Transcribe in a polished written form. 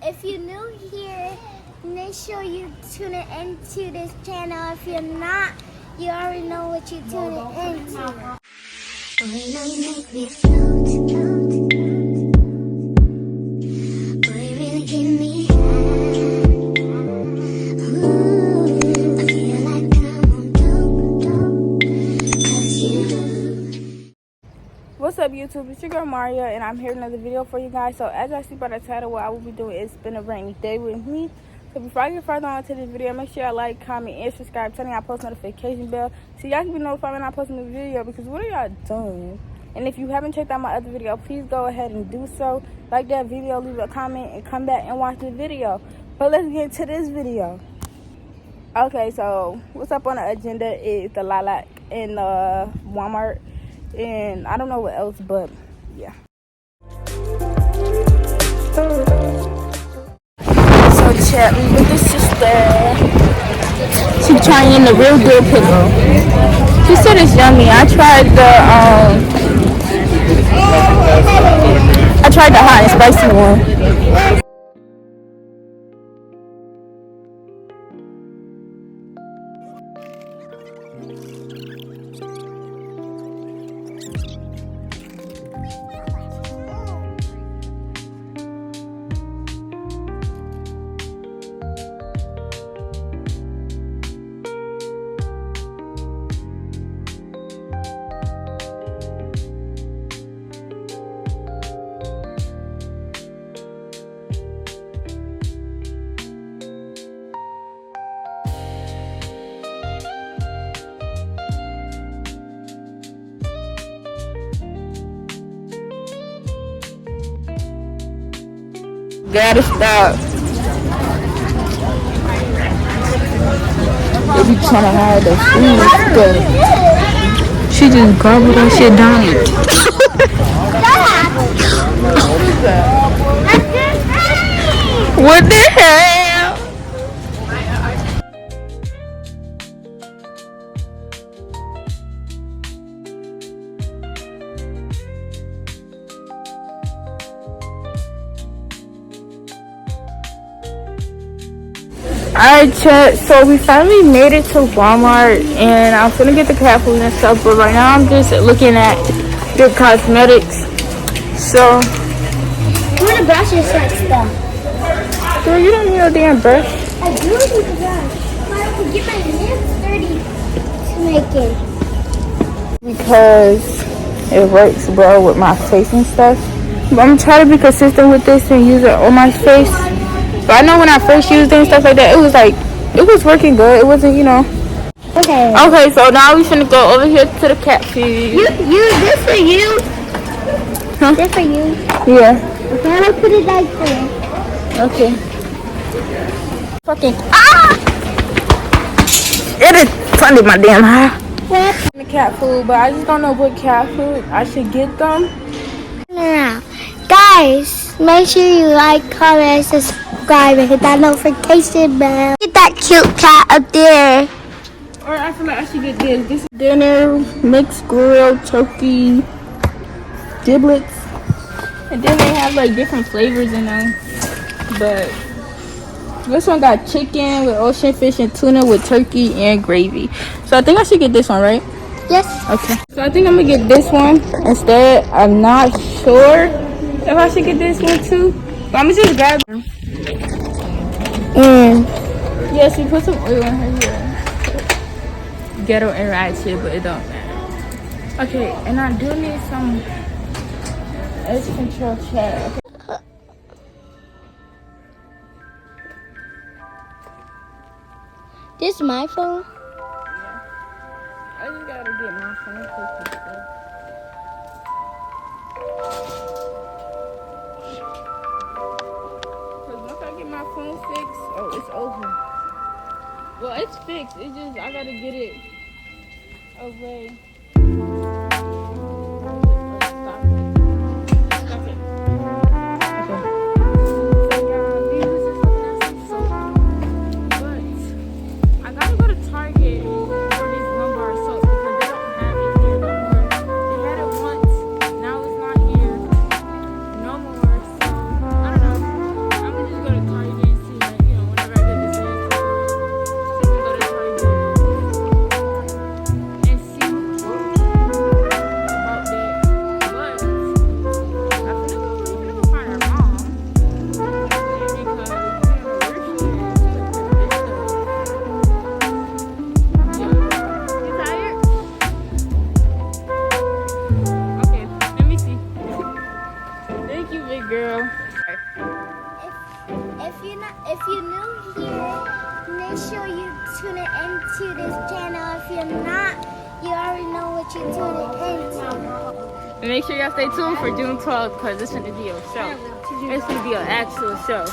if you're new here, make sure you tune into this channel. If you're not, you already know what you're tuning into. What's up, YouTube? It's your girl Marea, and I'm here with another video for you guys. So as I see by the title, what I will be doing is spend a rainy day with me. So before I get further on to this video, make sure y'all like, comment, and subscribe. Turn on y'all post notification bell so y'all can be notified when I post a new video, because what are y'all doing? And if you haven't checked out my other video, please go ahead and do so. Like that video, leave a comment, and come back and watch the video. But let's get into this video. Okay, so what's up on the agenda is the lilac in Walmart. And I don't know what else, but yeah. So chat me with the sister. She trying the real good pickle. She said it's yummy. I tried the hot and spicy one. Gotta stop. They be trying to hide the food stuff. She just gobbled that shit down. What the hell? Alright, chat, so we finally made it to Walmart, and I'm finna get the cat food and stuff, but right now I'm just looking at the cosmetics. So I'm gonna brush your sweat stuff. girl, you don't need no damn brush. I do need to brush. I have to get my hands dirty to make it. Because it works, bro, with my face and stuff. But I'm trying to be consistent with this and use it on my face. But I know when I first used it and stuff like that, it was working good. It wasn't, you know. Okay. Okay, so now we finna go over here to the cat food. This for you. Huh? This for you. Yeah. Okay, I'm gonna put it like this. Okay. Fucking it is funny, my damn eye. What? The cat food, but I just don't know what cat food I should get them. No. Guys, make sure you like, comment, subscribe, and hit that notification bell. Get that cute cat up there. Or I feel like I should get this. This is dinner, mixed grilled turkey, giblets. And then they have like different flavors in them. But this one got chicken with ocean fish and tuna with turkey and gravy. So I think I should get this one, right? Yes. Okay. So I think I'm gonna get this one instead. I'm not sure if I should get this one too. But I'm gonna just grab them. And yes, we put some oil in her hair. Ghetto and ratchet, but it don't matter. Okay, and I do need some edge control chat. Okay. This is my phone. I just gotta get my phone fixed. Cause once I get my phone fixed, oh, it's over. Well, it's fixed. It's just I gotta get it away. Stop it. Okay. So yeah, these was just looking at some soap. But I gotta go to Target for these lumbar soap because they don't have it here no more. They had it once, now it's not here no more. So I don't know. I'm gonna just go to you, big girl. If you're new here, make sure you tune it into this channel. If you're not, you already know what you're tuning into. And make sure y'all stay tuned for June 12th because this is going to be a show. It's going to be an actual show.